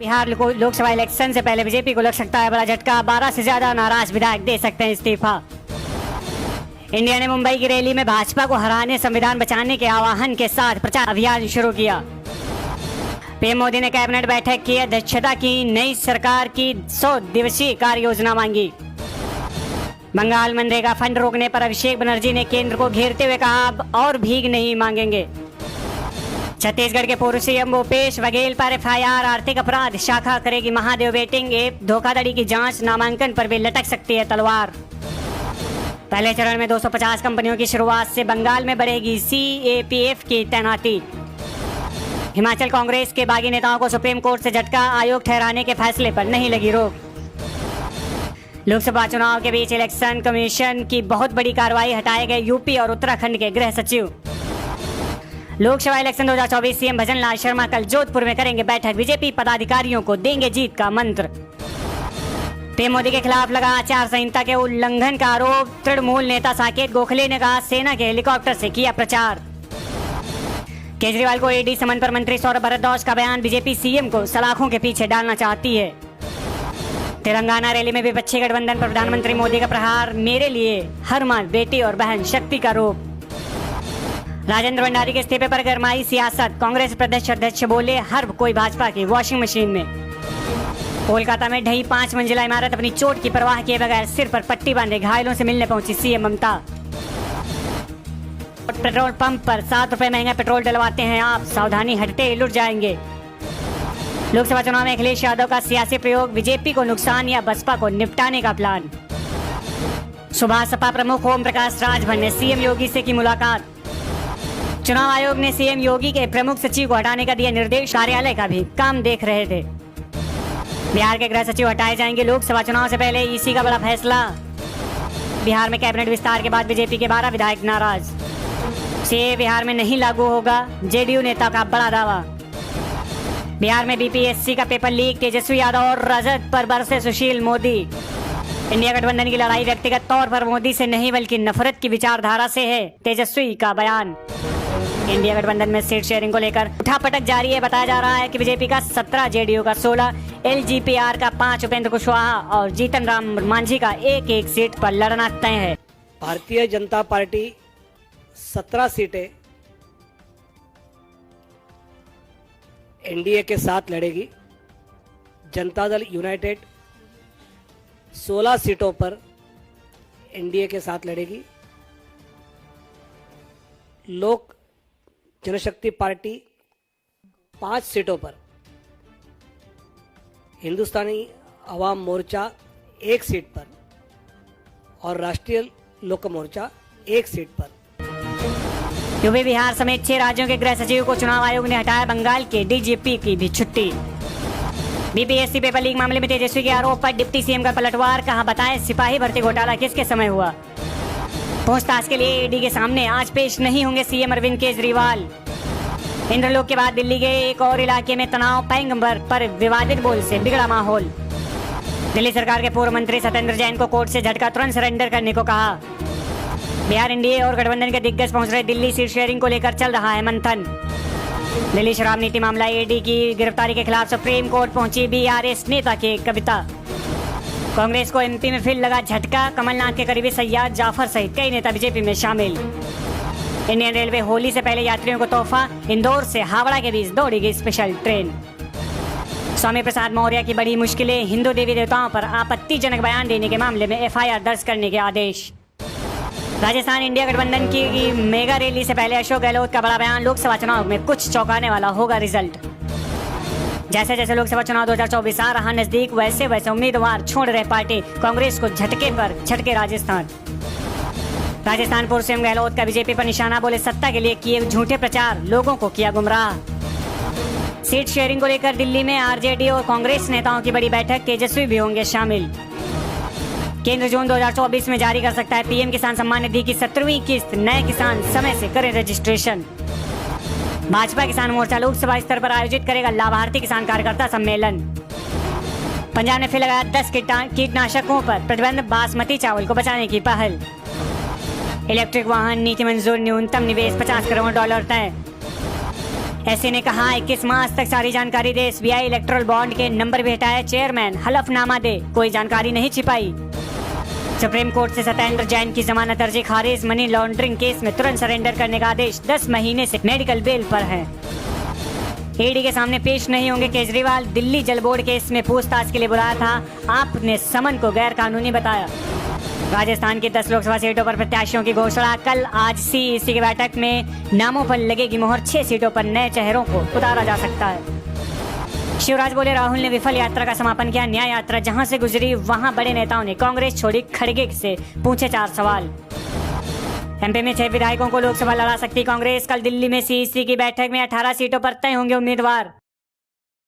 Bihar Lok Sabha election से पहले BJP को लग सकता है बड़ा झटका। 12 से ज्यादा नाराज विधायक दे सकते हैं इस्तीफा। इंडिया ने मुंबई की रैली में भाजपा को हराने, संविधान बचाने के आह्वान के साथ प्रचार अभियान शुरू किया। पीएम मोदी ने कैबिनेट बैठक की अध्यक्षता की, नई सरकार की 100 दिवसीय कार्य योजना मांगी। बंगाल मनरेगा फंड रोकने पर अभिषेक बनर्जी ने केंद्र को घेरते हुए कहा, अब और भीख नहीं मांगेंगे। छत्तीसगढ़ के पूर्व सीएम भूपेश बघेल पर एफआईआर, आर्थिक अपराध शाखा करेगी महादेव बेटिंग ऐप धोखाधड़ी की जांच, नामांकन पर भी लटक सकती है तलवार। पहले चरण में 250 कंपनियों की शुरुआत से बंगाल में बढ़ेगी सीएपीएफ की तैनाती। हिमाचल कांग्रेस के बागी नेताओं को सुप्रीम कोर्ट से झटका, आयोग ठहराने के फैसले पर नहीं लगी रोक। लोकसभा चुनाव के बीच इलेक्शन कमीशन की बहुत बड़ी कार्रवाई, हटाए गए यूपी और उत्तराखंड के गृह सचिव। लोकसभा इलेक्शन 2024 सीएम भजन लाल शर्मा कल जोधपुर में करेंगे बैठक, बीजेपी पदाधिकारियों को देंगे जीत का मंत्र। पीएम मोदी के खिलाफ लगा आचार संहिता के उल्लंघन का आरोप, तृणमूल नेता साकेत गोखले ने कहा सेना के हेलीकॉप्टर से किया प्रचार। केजरीवाल को ईडी समन पर मंत्री सौरभ भारद्वाज का बयान, बीजेपी सीएम को सलाखों के पीछे डालना चाहती है। तेलंगाना रैली में विपक्षी गठबंधन पर प्रधानमंत्री मोदी का प्रहार, मेरे लिए हर मां बेटी और बहन शक्ति का रूप। राजेंद्र भंडारी के इस्तीफे पर गरमाई सियासत, कांग्रेस प्रदेश अध्यक्ष बोले हर कोई भाजपा की वॉशिंग मशीन में। कोलकाता में ढही 5 मंजिला इमारत, अपनी चोट की परवाह किए बगैर सिर पर पट्टी बांधे घायलों से मिलने पहुंची सीएम ममता। पेट्रोल पंप पर 7 रुपए महंगा पेट्रोल डलवाते हैं आप, सावधानी हटते लुट जाएंगे। लोकसभा चुनाव में अखिलेश यादव का सियासी प्रयोग, बीजेपी को नुकसान या बसपा को निपटाने का प्लान। सुबह सपा प्रमुख ओम प्रकाश राजभर ने सीएम योगी से की मुलाकात। चुनाव आयोग ने सीएम योगी के प्रमुख सचिव को हटाने का दिया निर्देश, कार्यालय का भी काम देख रहे थे। बिहार के गृह सचिव हटाए जाएंगे, लोकसभा चुनाव से पहले ईसी का बड़ा फैसला। बिहार में कैबिनेट विस्तार के बाद बीजेपी के 12 विधायक नाराज। सीए बिहार में नहीं लागू होगा, जेडीयू नेता का बड़ा दावा। बिहार में बीपीएससी का पेपर लीक, तेजस्वी यादव और राजद पर बरसे सुशील मोदी। इंडिया गठबंधन की लड़ाई व्यक्तिगत तौर पर मोदी से नहीं बल्कि नफरत की विचारधारा से है, तेजस्वी का बयान। इंडिया गठबंधन में सीट शेयरिंग को लेकर उठापटक जारी है। बताया जा रहा है कि बीजेपी का 17, जेडीयू का 16, एलजीपीआर का 5, उपेंद्र कुशवाहा और जीतन राम मांझी का 1-1 सीट पर लड़ना तय है। भारतीय जनता पार्टी 17 सीटें एनडीए के साथ लड़ेगी। जनता दल यूनाइटेड 16 सीटों पर एनडीए के साथ लड़ेगी। लोक जनशक्ति पार्टी 5 सीटों पर, हिंदुस्तानी अवाम मोर्चा 1 सीट पर और राष्ट्रीय लोक मोर्चा 1 सीट पर। यूपी बिहार समेत 6 राज्यों के गृह सचिव को चुनाव आयोग ने हटाया, बंगाल के डीजीपी की भी छुट्टी। बीपीएससी पेपर लीक मामले में तेजस्वी के आरोप पर डिप्टी सीएम का पलटवार, कहा बताएं सिपाही भर्ती घोटाला किसके समय हुआ। पूछताछ के लिए ईडी के सामने आज पेश नहीं होंगे सीएम अरविंद केजरीवाल। इंद्रलोक के बाद दिल्ली के एक और इलाके में तनाव, पैगंबर पर विवादित बोल से बिगड़ा माहौल। दिल्ली सरकार के पूर्व मंत्री सत्येंद्र जैन को कोर्ट से झटका, तुरंत सरेंडर करने को कहा। बिहार एनडीए और गठबंधन के दिग्गज पहुंच रहे दिल्ली, सीट शेयरिंग को लेकर चल रहा है मंथन। दिल्ली शराब नीति मामला, ईडी की गिरफ्तारी के खिलाफ सुप्रीम कोर्ट पहुंची बीआरएस नेता की कविता। कांग्रेस को एमपी में फिर लगा झटका, कमलनाथ के करीबी सैयद जाफर सहित कई नेता बीजेपी में शामिल। इंडियन रेलवे होली से पहले यात्रियों को तोहफा, इंदौर से हावड़ा के बीच दौड़ेगी स्पेशल ट्रेन। स्वामी प्रसाद मौर्य की बड़ी मुश्किलें, हिंदू देवी देवताओं पर आपत्तिजनक बयान देने के मामले में एफआईआर दर्ज करने के आदेश। राजस्थान इंडिया गठबंधन की मेगा रैली से पहले अशोक गहलोत का बड़ा बयान, लोकसभा चुनाव में कुछ चौंकाने वाला होगा रिजल्ट। जैसे जैसे लोकसभा चुनाव 2024 आ रहा नजदीक, वैसे वैसे उम्मीदवार छोड़ रहे पार्टी, कांग्रेस को झटके पर झटके राजस्थान पूर्व सीएम गहलोत का बीजेपी पर निशाना, बोले सत्ता के लिए किए झूठे प्रचार, लोगों को किया गुमराह। सीट शेयरिंग को लेकर दिल्ली में आरजेडी और कांग्रेस नेताओं की बड़ी बैठक, तेजस्वी भी होंगे शामिल। केंद्र जून 2024 में जारी कर सकता है पीएम किसान सम्मान निधि की 17वीं किस्त, नए किसान समय से करें रजिस्ट्रेशन। भाजपा किसान मोर्चा लोकसभा स्तर पर आयोजित करेगा लाभार्थी किसान कार्यकर्ता सम्मेलन। पंजाब ने फिर लगाया 10 कीटनाशकों पर प्रतिबंध, बासमती चावल को बचाने की पहल। इलेक्ट्रिक वाहन नीति मंजूर, न्यूनतम निवेश $50 करोड़ तय। ऐसे ने कहा 21 मार्च तक सारी जानकारी दे। एसबीआई इलेक्ट्रल बॉन्ड के नंबर भी हटाए। चेयरमैन हलफनामा दे, कोई जानकारी नहीं छिपाई। सुप्रीम कोर्ट से सत्येंद्र जैन की जमानत अर्जी खारिज। मनी लॉन्ड्रिंग केस में तुरंत सरेंडर करने का आदेश। 10 महीने से मेडिकल बेल पर है। ईडी के सामने पेश नहीं होंगे केजरीवाल। दिल्ली जल बोर्ड केस में पूछताछ के लिए बुलाया था, आपने समन को गैर कानूनी बताया। राजस्थान की 10 लोकसभा सीटों पर प्रत्याशियों की घोषणा कल। आज सीईसी की बैठक में नामों पर लगेगी मोहर। 6 सीटों पर नए चेहरों को उतारा जा सकता है। शिवराज बोले राहुल ने विफल यात्रा का समापन किया। न्याय यात्रा जहां से गुजरी वहां बड़े नेताओं ने कांग्रेस छोड़ी। खड़गे से पूछे 4 सवाल। एमपी में 6 विधायकों को लोकसभा लड़ा सकती कांग्रेस। कल दिल्ली में सीईसी की बैठक में 18 सीटों पर तय होंगे उम्मीदवार।